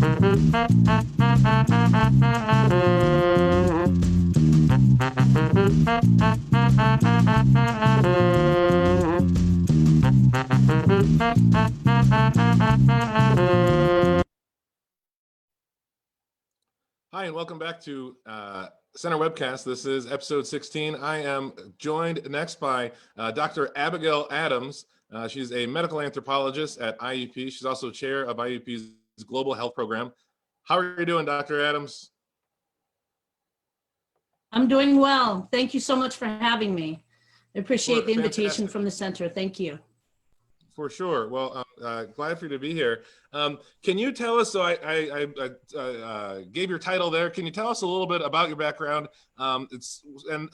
Hi, and welcome back to Center Webcast. This is episode 16. I am joined next by Dr. Abigail Adams. She's a medical anthropologist at IUP. She's also chair of IUP's Global Health Program. How are you doing, Dr. Adams? I'm doing well. Thank you so much for having me. I appreciate the invitation Fantastic. from the center. Thank you. For sure. Well, glad for you to be here. Can you tell us, so I gave your title there, can you tell us a little bit about your background and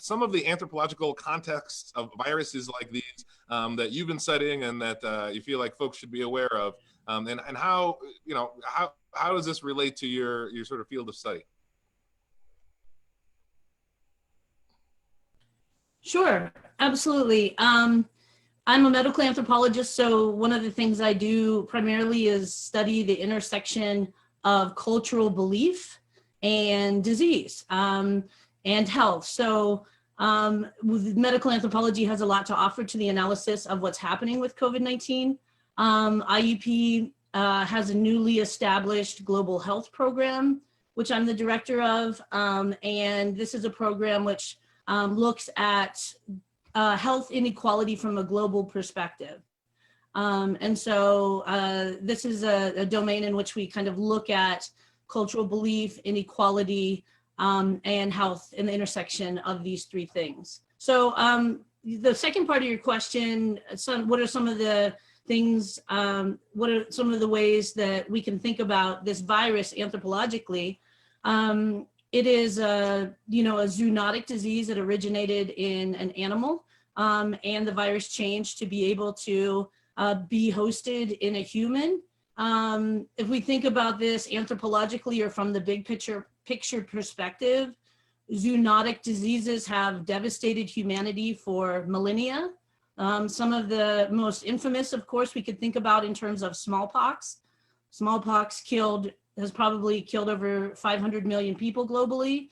some of the anthropological contexts of viruses like these that you've been studying and that you feel like folks should be aware of, and how, how does this relate to your sort of field of study? Sure, absolutely. I'm a medical anthropologist, so one of the things I do primarily is study the intersection of cultural belief and disease and health. So medical anthropology has a lot to offer to the analysis of what's happening with COVID-19. IUP has a newly established global health program, which I'm the director of, and this is a program which looks at health inequality from a global perspective. And so this is a domain in which we kind of look at cultural belief, inequality, and health in the intersection of these three things. So the second part of your question, what are some of the things, what are some of the ways that we can think about this virus anthropologically? It is a zoonotic disease that originated in an animal, and the virus changed to be able to be hosted in a human. If we think about this anthropologically or from the big picture perspective, zoonotic diseases have devastated humanity for millennia. Some of the most infamous, of course, we could think about in terms of smallpox. Smallpox has probably killed over 500 million people globally.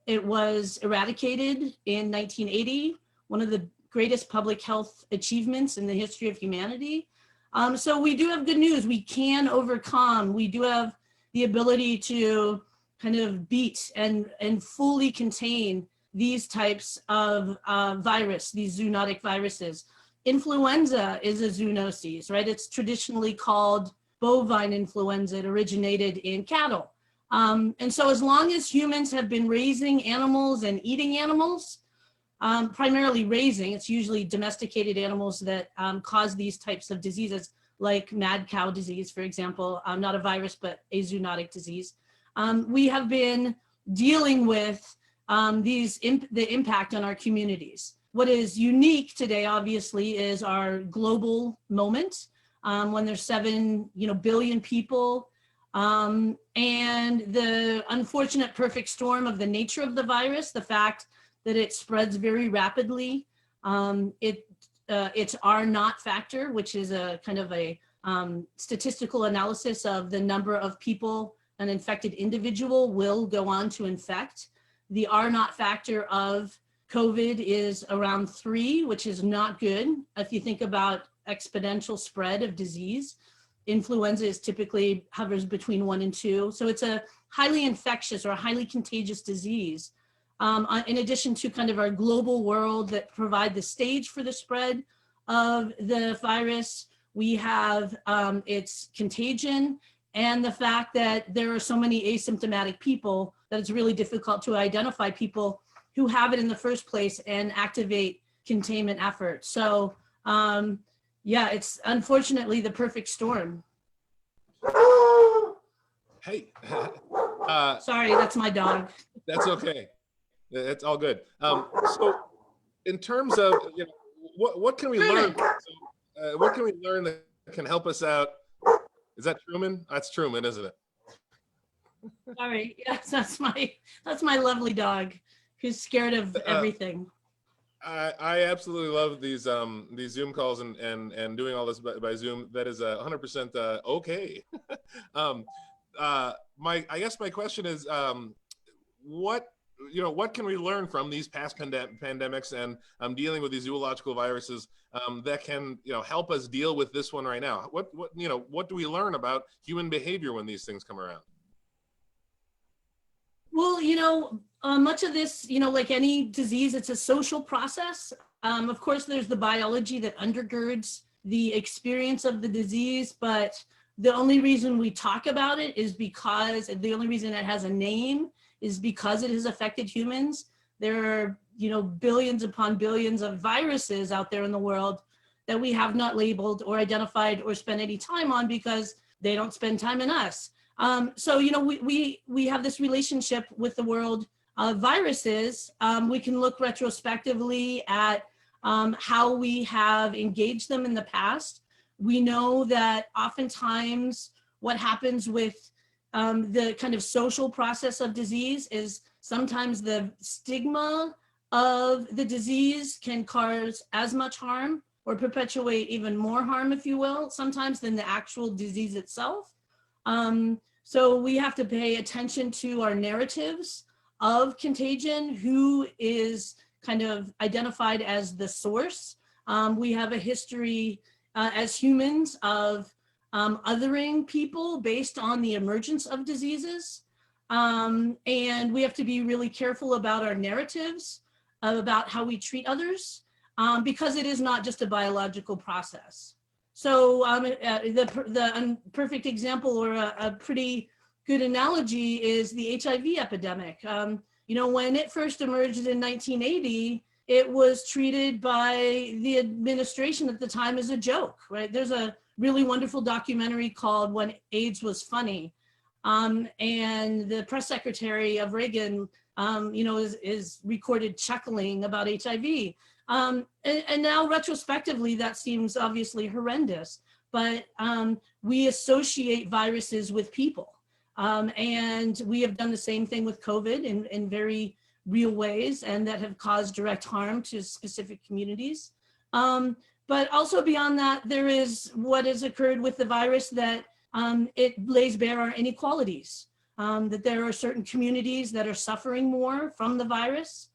It was eradicated in 1980, one of the greatest public health achievements in the history of humanity. So we do have good news. We can overcome. We do have the ability to kind of beat and fully contain these types of these zoonotic viruses. Influenza is a zoonosis, right? It's traditionally called bovine influenza. It originated in cattle. And so as long as humans have been raising animals and eating animals, primarily raising, it's usually domesticated animals that cause these types of diseases, like mad cow disease, for example, not a virus, but a zoonotic disease. We have been dealing with the impact on our communities. What is unique today, obviously, is our global moment, when there's 7 billion people, and the unfortunate perfect storm of the nature of the virus, the fact that it spreads very rapidly. It's R naught factor, which is a kind of a statistical analysis of the number of people an infected individual will go on to infect. The R naught factor of COVID is around 3, which is not good. If you think about exponential spread of disease, influenza is typically hovers between 1 and 2. So it's a highly infectious or highly contagious disease. In addition to kind of our global world that provide the stage for the spread of the virus, we have its contagion and the fact that there are so many asymptomatic people that it's really difficult to identify people who have it in the first place and activate containment efforts. So yeah, it's unfortunately the perfect storm. Hey. Sorry, that's my dog. That's okay. It's all good. So in terms of, what can we learn? What can we learn that can help us out? Is that Truman? That's Truman, isn't it? Sorry, yes, that's my lovely dog who's scared of everything. I absolutely love these Zoom calls and doing all this by Zoom. That is 100% okay. I guess my question is, what what can we learn from these past pandemics and dealing with these zoological viruses that can help us deal with this one right now? What do we learn about human behavior when these things come around? Well, much of this, like any disease, it's a social process. Of course, there's the biology that undergirds the experience of the disease, but the only reason we talk about it is because the only reason it has a name is because it has affected humans. There are, billions upon billions of viruses out there in the world that we have not labeled or identified or spent any time on because they don't spend time in us. So, we have this relationship with the world of viruses. We can look retrospectively at how we have engaged them in the past. We know that oftentimes what happens with the kind of social process of disease is sometimes the stigma of the disease can cause as much harm or perpetuate even more harm, if you will, sometimes than the actual disease itself. So we have to pay attention to our narratives of contagion, who is kind of identified as the source. We have a history as humans of othering people based on the emergence of diseases. And we have to be really careful about our narratives, about how we treat others, because it is not just a biological process. So the perfect example or a pretty good analogy is the HIV epidemic. When it first emerged in 1980, it was treated by the administration at the time as a joke, right? There's a really wonderful documentary called When AIDS Was Funny. And the press secretary of Reagan, is recorded chuckling about HIV. And now retrospectively, that seems obviously horrendous, but we associate viruses with people. And we have done the same thing with COVID in very real ways, and that have caused direct harm to specific communities. But also beyond that, there is what has occurred with the virus that it lays bare our inequalities, that there are certain communities that are suffering more from the virus.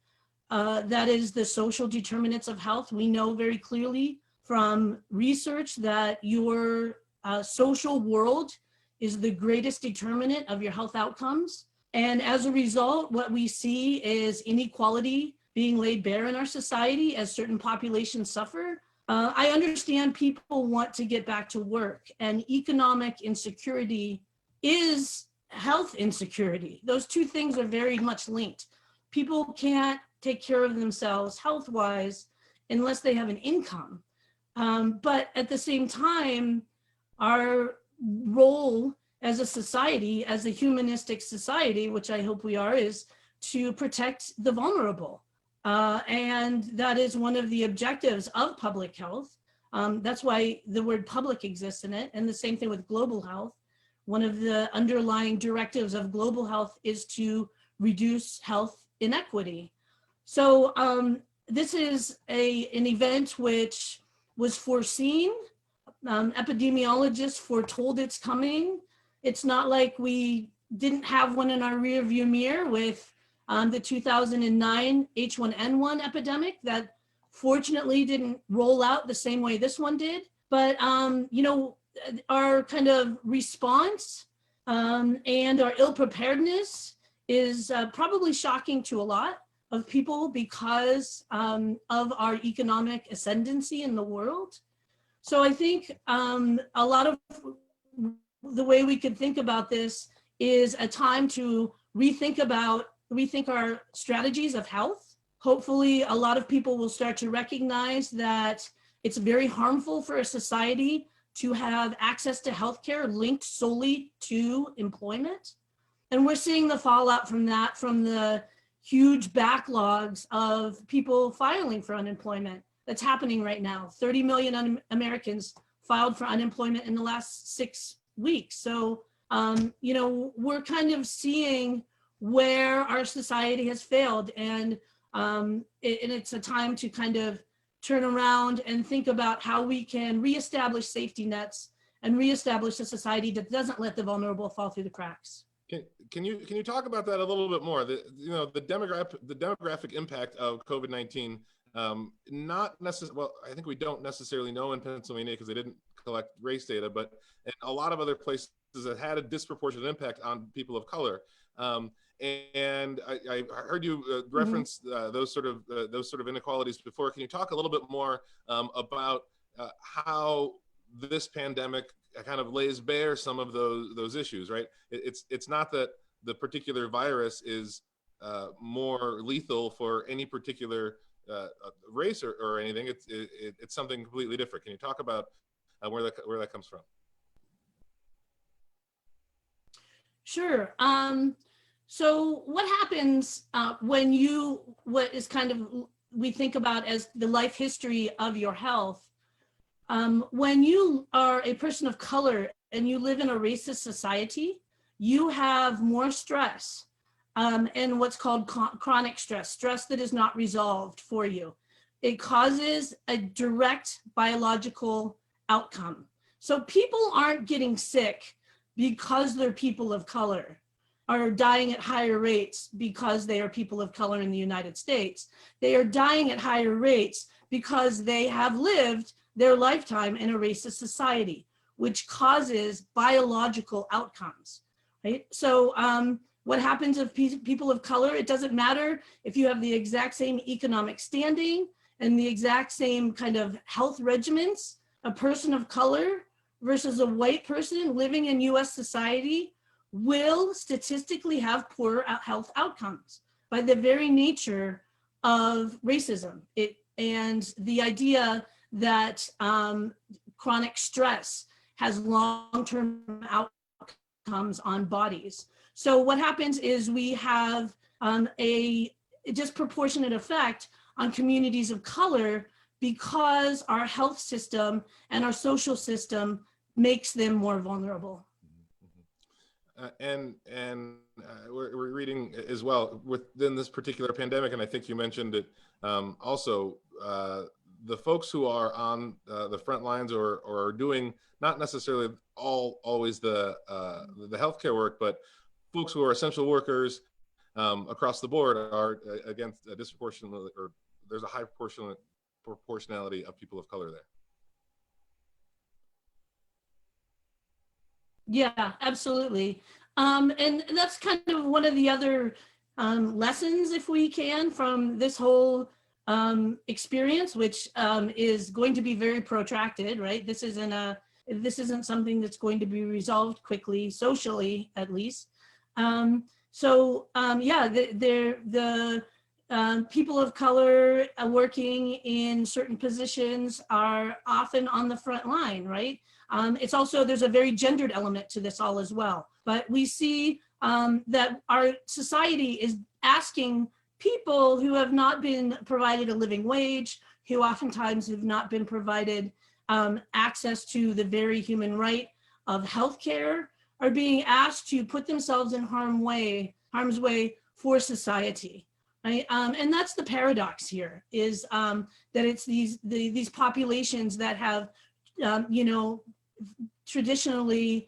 That is the social determinants of health. We know very clearly from research that your social world is the greatest determinant of your health outcomes. And as a result, what we see is inequality being laid bare in our society as certain populations suffer. I understand people want to get back to work, and economic insecurity is health insecurity. Those two things are very much linked. People can't take care of themselves health-wise unless they have an income. But at the same time, our role as a society, as a humanistic society, which I hope we are, is to protect the vulnerable. And that is one of the objectives of public health. That's why the word public exists in it. And the same thing with global health. One of the underlying directives of global health is to reduce health inequity. So this is an event which was foreseen. Epidemiologists foretold its coming. It's not like we didn't have one in our rearview mirror with the 2009 H1N1 epidemic that fortunately didn't roll out the same way this one did. But, our kind of response and our ill preparedness is probably shocking to a lot of people because of our economic ascendancy in the world. So I think a lot of the way we could think about this is a time to rethink our strategies of health. Hopefully, a lot of people will start to recognize that it's very harmful for a society to have access to healthcare linked solely to employment. And we're seeing the fallout from that, from the huge backlogs of people filing for unemployment that's happening right now. 30 million Americans filed for unemployment in the last 6 weeks. So, we're kind of seeing where our society has failed. And it's a time to kind of turn around and think about how we can reestablish safety nets and reestablish a society that doesn't let the vulnerable fall through the cracks. Can you talk about that a little bit more? The demographic impact of COVID-19. Not necessarily. Well, I think we don't necessarily know in Pennsylvania because they didn't collect race data, but in a lot of other places that had a disproportionate impact on people of color. And I heard you reference those sort of inequalities before. Can you talk a little bit more about how this pandemic kind of lays bare some of those issues? Right. It's not that the particular virus is more lethal for any particular race or anything. It's something completely different. Can you talk about where that comes from? Sure. So what happens when what is kind of, we think about as the life history of your health, when you are a person of color and you live in a racist society, you have more stress and what's called chronic stress that is not resolved for you. It causes a direct biological outcome. So people aren't getting sick because they're people of color, are dying at higher rates because they are people of color in the United States. They are dying at higher rates because they have lived their lifetime in a racist society, which causes biological outcomes, right? So what happens if people of color, it doesn't matter if you have the exact same economic standing and the exact same kind of health regimens, a person of color versus a white person living in US society will statistically have poorer health outcomes by the very nature of racism. And the idea that chronic stress has long-term outcomes on bodies. So what happens is we have a disproportionate effect on communities of color because our health system and our social system makes them more vulnerable. And we're reading as well within this particular pandemic, and I think you mentioned it also, the folks who are on the front lines or are doing not necessarily always the healthcare work, but folks who are essential workers across the board are against a disproportionate, or there's a high proportionality of people of color there. Yeah, absolutely. And that's kind of one of the other lessons, if we can, from this whole experience, which is going to be very protracted, right? This isn't something that's going to be resolved quickly, socially, at least. Yeah, the people of color working in certain positions are often on the front line, right? It's also, there's a very gendered element to this all as well. But we see that our society is asking people who have not been provided a living wage, who oftentimes have not been provided access to the very human right of healthcare, are being asked to put themselves in harm's way for society. Right? And that's the paradox here, is that it's these populations that have, traditionally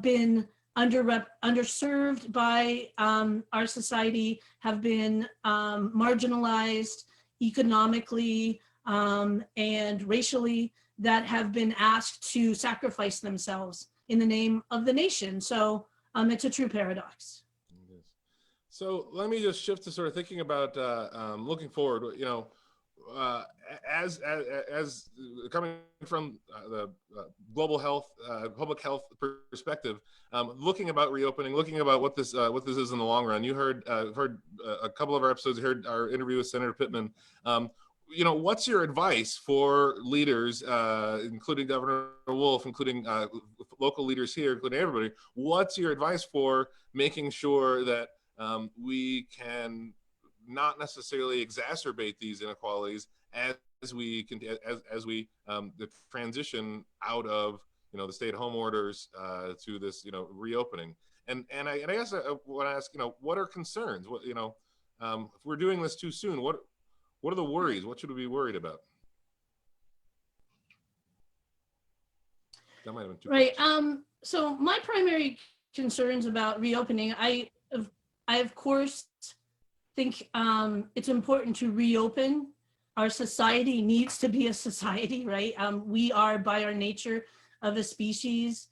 been underserved by our society, have been marginalized economically and racially, that have been asked to sacrifice themselves in the name of the nation. So it's a true paradox. So let me just shift to sort of thinking about looking forward. As coming from the global health, public health perspective, looking about reopening, looking about what this is in the long run. You heard a couple of our episodes. You heard our interview with Senator Pittman. What's your advice for leaders, including Governor Wolf, including local leaders here, including everybody? What's your advice for making sure that we can not necessarily exacerbate these inequalities as we the transition out of the stay-at-home orders to this reopening? And I guess I want to ask, what are concerns? What if we're doing this too soon, what are the worries? What should we be worried about? That might have been too Right. close. So my primary concerns about reopening, I of course think it's important to reopen. Our society needs to be a society, right? We are by our nature of a species,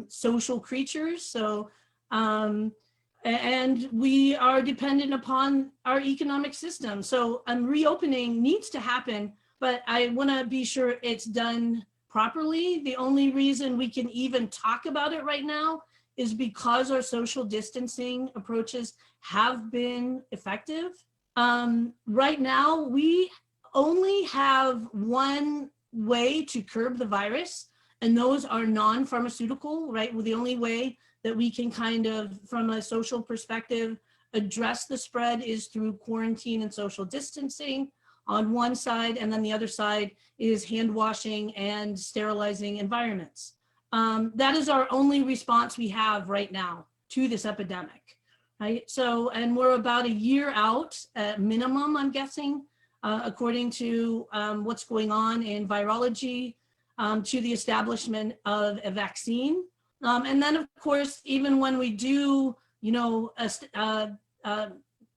social creatures. So, and we are dependent upon our economic system. So reopening needs to happen, but I want to be sure it's done properly. The only reason we can even talk about it right now is because our social distancing approaches have been effective. Right now, we only have one way to curb the virus, and those are non-pharmaceutical, right? Well, the only way that we can kind of, from a social perspective, address the spread is through quarantine and social distancing on one side, and then the other side is hand washing and sterilizing environments. That is our only response we have right now to this epidemic, right? So, and we're about a year out at minimum, I'm guessing, according to what's going on in virology, to the establishment of a vaccine. And then, of course, even when we do,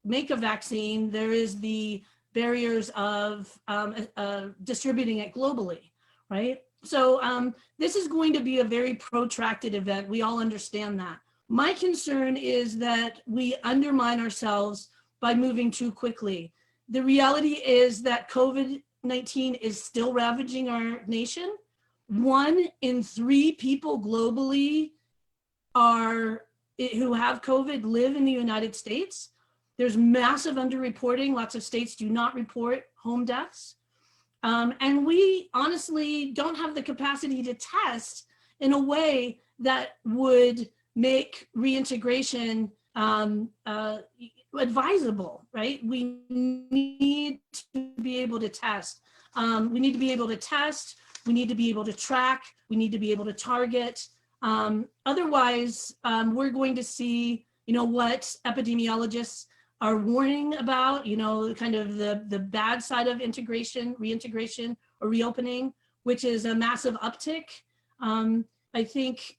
make a vaccine, there is the barriers of distributing it globally, right? So this is going to be a very protracted event. We all understand that. My concern is that we undermine ourselves by moving too quickly. The reality is that COVID-19 is still ravaging our nation. 1 in 3 people globally who have COVID live in the United States. There's massive underreporting. Lots of states do not report home deaths. And we honestly don't have the capacity to test in a way that would make reintegration advisable, right? We need to be able to test. We need to be able to test. We need to be able to track. We need to be able to target. Otherwise, we're going to see, what epidemiologists are warning about, kind of the bad side of reintegration or reopening, which is a massive uptick. I think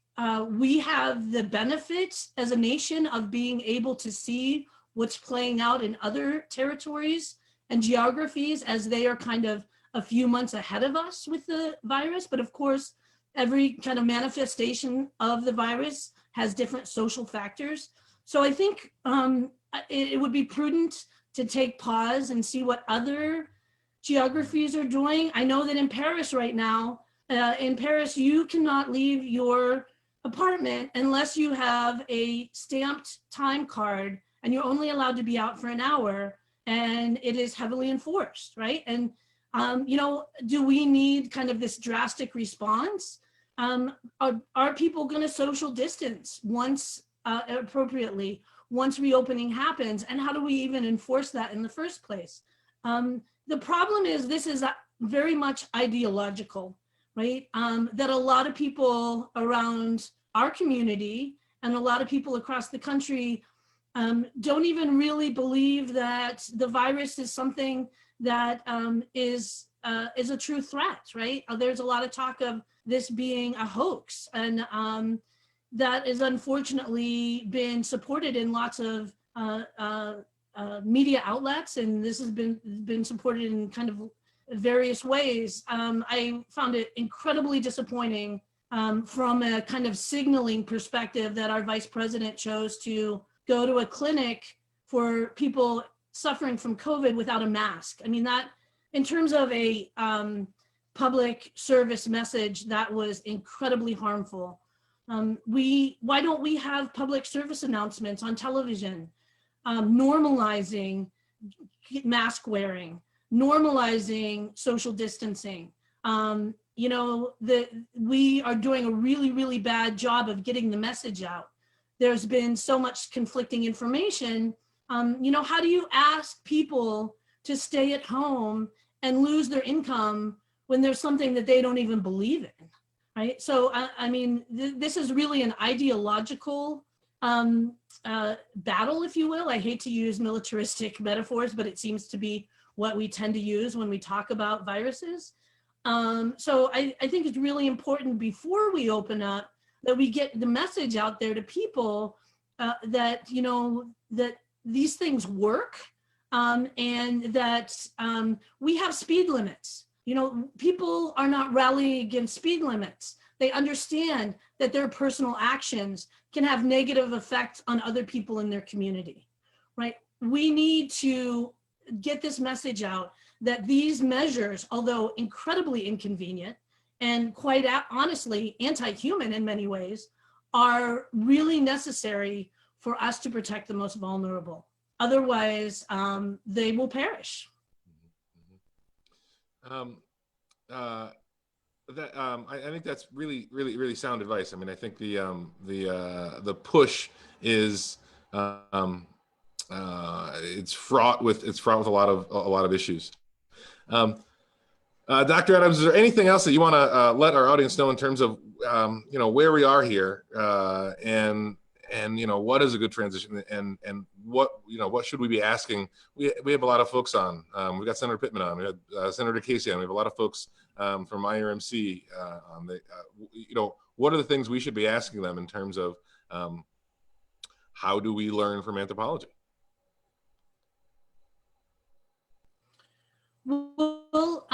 we have the benefit as a nation of being able to see what's playing out in other territories and geographies as they are kind of a few months ahead of us with the virus. But of course, every kind of manifestation of the virus has different social factors. So I think it would be prudent to take pause and see what other geographies are doing. I know that in Paris right now, you cannot leave your apartment unless you have a stamped time card, and you're only allowed to be out for an hour, and it is heavily enforced, right? And, do we need kind of this drastic response? Are people going to social distance once appropriately, once reopening happens? And how do we even enforce that in the first place? The problem is this is very much ideological, right? That a lot of people around our community and a lot of people across the country don't even really believe that the virus is something that is a true threat, right? There's a lot of talk of this being a hoax, and that is unfortunately been supported in lots of media outlets, and this has been supported in kind of various ways. I found it incredibly disappointing from a kind of signaling perspective that our vice president chose to go to a clinic for people suffering from COVID without a mask. I mean, that in terms of a public service message, that was incredibly harmful. Why don't we have public service announcements on television, normalizing mask wearing, normalizing social distancing? We are doing a really, really bad job of getting the message out. There's been so much conflicting information. How do you ask people to stay at home and lose their income when there's something that they don't even believe in, right? So, this is really an ideological battle, if you will. I hate to use militaristic metaphors, but it seems to be what we tend to use when we talk about viruses. So I think it's really important before we open up that we get the message out there to people that, you know, that these things work, and that we have speed limits. You know, people are not rallying against speed limits. They understand that their personal actions can have negative effects on other people in their community, right? We need to get this message out that these measures, although incredibly inconvenient and quite honestly anti-human in many ways, are really necessary for us to protect the most vulnerable. Otherwise, they will perish. I think that's really sound advice. I mean, I think the push is it's fraught with a lot of issues. Dr. Adams, is there anything else that you want to let our audience know in terms of where we are here, and what is a good transition, and what should we be asking? We have a lot of folks on. We've got Senator Pittman on. We had Senator Casey on. We have a lot of folks from IRMC on. What are the things we should be asking them in terms of how do we learn from anthropology? Well,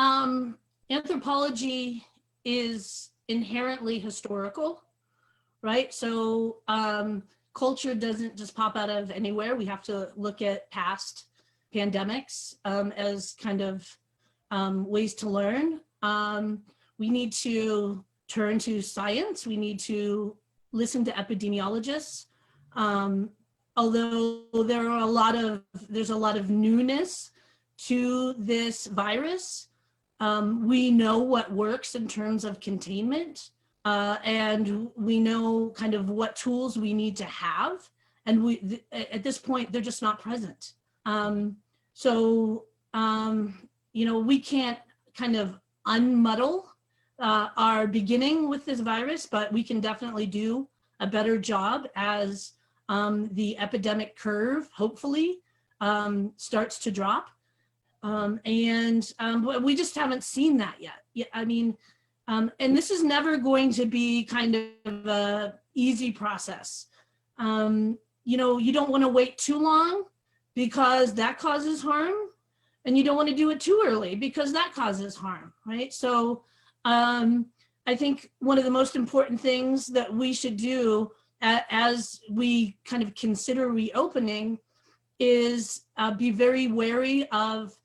anthropology is inherently historical, right? So culture doesn't just pop out of anywhere. We have to look at past pandemics as kind of ways to learn. We need to turn to science. We need to listen to epidemiologists. Although there's a lot of newness to this virus, we know what works in terms of containment, and we know kind of what tools we need to have. And at this point, they're just not present. We can't kind of unmuddle our beginning with this virus, but we can definitely do a better job as the epidemic curve, hopefully, starts to drop. But we just haven't seen that yet. I mean, and this is never going to be kind of a easy process. You don't want to wait too long because that causes harm, and you don't want to do it too early because that causes harm, right? So I think one of the most important things that we should do as we kind of consider reopening is be very wary of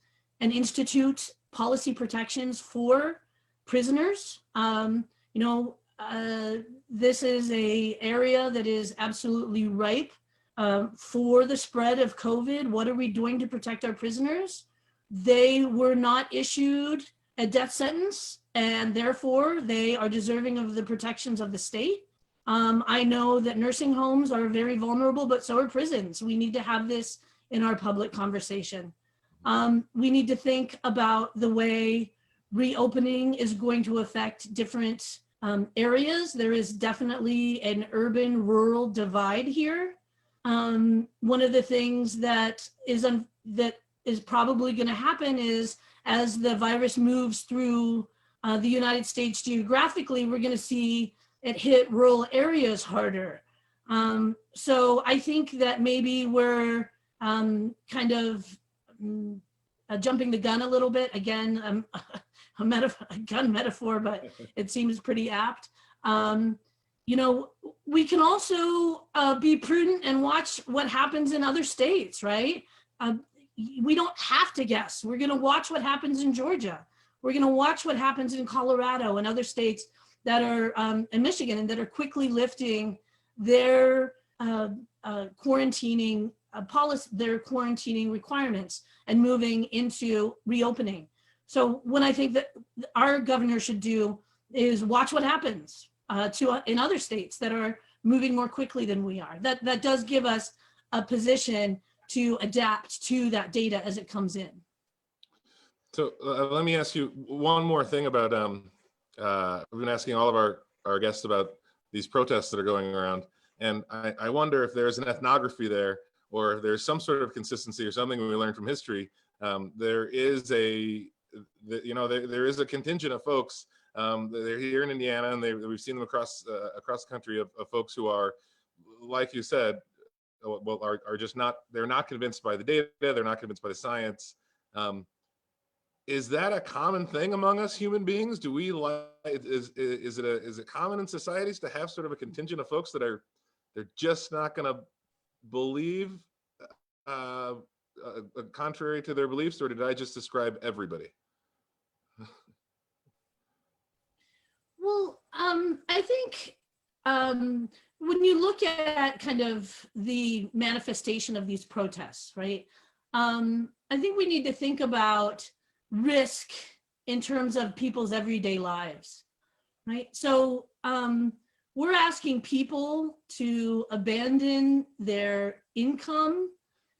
and institute policy protections for prisoners. This is an area that is absolutely ripe for the spread of COVID. What are we doing to protect our prisoners? They were not issued a death sentence, and therefore they are deserving of the protections of the state. I know that nursing homes are very vulnerable, but so are prisons. We need to have this in our public conversation. We need to think about the way reopening is going to affect different areas. There is definitely an urban-rural divide here. One of the things that is probably going to happen is as the virus moves through the United States geographically, we're going to see it hit rural areas harder. So I think that maybe we're kind of jumping the gun a little bit. Again, a gun metaphor, but it seems pretty apt. We can also be prudent and watch what happens in other states, right? We don't have to guess. We're going to watch what happens in Georgia. We're going to watch what happens in Colorado and other states that are in Michigan and that are quickly lifting their quarantining policy, their quarantining requirements, and moving into reopening. So what I think that our governor should do is watch what happens in other states that are moving more quickly than we are. That does give us a position to adapt to that data as it comes in. So let me ask you one more thing about, we've been asking all of our guests about these protests that are going around. And I wonder if there's an ethnography there, or if there's some sort of consistency or something we learned from history. There is there is a contingent of folks. They're here in Indiana, and we've seen them across the country of folks who are, like you said, are just not. They're not convinced by the data. They're not convinced by the science. Is that a common thing among us human beings? Do we is it common in societies to have sort of a contingent of folks that they're just not going to believe contrary to their beliefs, or did I just describe everybody? Well, I think when you look at kind of the manifestation of these protests, right? I think we need to think about risk in terms of people's everyday lives, right? So we're asking people to abandon their income,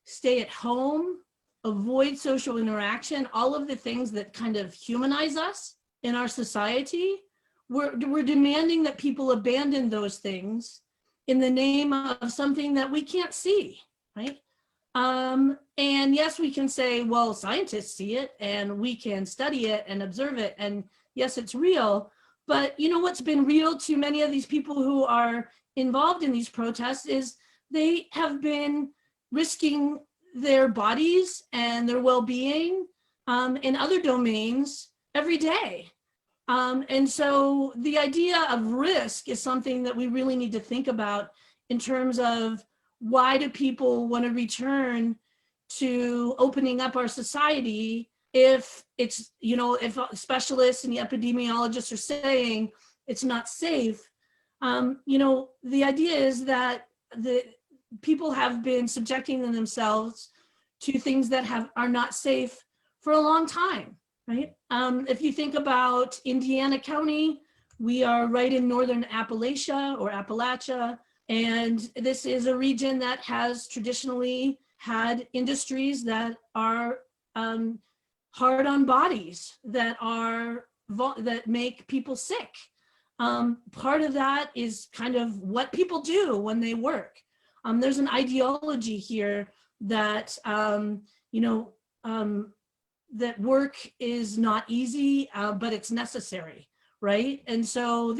stay at home, avoid social interaction, all of the things that kind of humanize us in our society. We're demanding that people abandon those things in the name of something that we can't see, right? And yes, we can say, well, scientists see it and we can study it and observe it. And yes, it's real. But you know what's been real to many of these people who are involved in these protests is they have been risking their bodies and their well-being in other domains every day. And so the idea of risk is something that we really need to think about in terms of why do people want to return to opening up our society if it's, if specialists and the epidemiologists are saying it's not safe. The idea is that the people have been subjecting themselves to things that are not safe for a long time, right? If you think about Indiana County, we are right in northern Appalachia, and this is a region that has traditionally had industries that are hard on bodies, that make people sick. Part of that is kind of what people do when they work. There's an ideology here that that work is not easy, but it's necessary, right? And so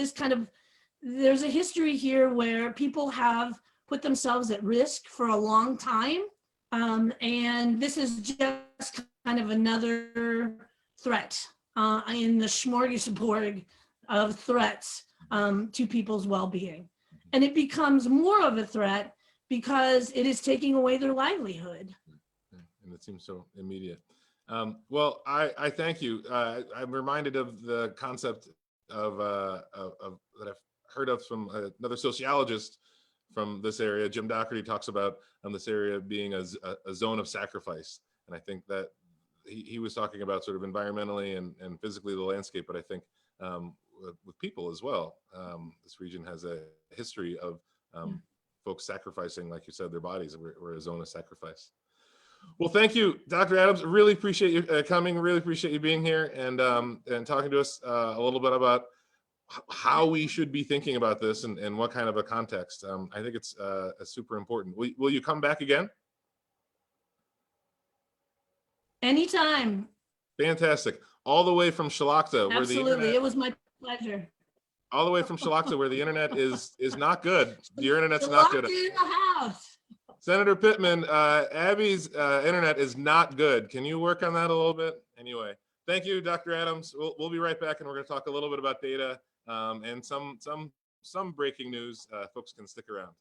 there's a history here where people have put themselves at risk for a long time. And this is just kind of another threat in the smorgasbord of threats to people's well-being. And it becomes more of a threat because it is taking away their livelihood. And it seems so immediate. Well, I thank you. I'm reminded of the concept of that I've heard of from another sociologist from this area. Jim Doherty talks about this area being a zone of sacrifice. And I think that he was talking about sort of environmentally and physically the landscape, but I think with people as well. This region has a history of folks sacrificing, like you said, their bodies. We're a zone of sacrifice. Well, thank you, Dr. Adams. Really appreciate you coming. Really appreciate you being here and talking to us a little bit about how we should be thinking about this and what kind of a context. I think it's super important. Will you come back again? Anytime. Fantastic. All the way from Shalakta. Absolutely. It was my pleasure. All the way from Shalakta, where the internet is not good. Your internet's not good. In the house. Senator Pittman, Abby's internet is not good. Can you work on that a little bit? Anyway, thank you, Dr. Adams. We'll be right back, and we're going to talk a little bit about data and some breaking news. Folks can stick around.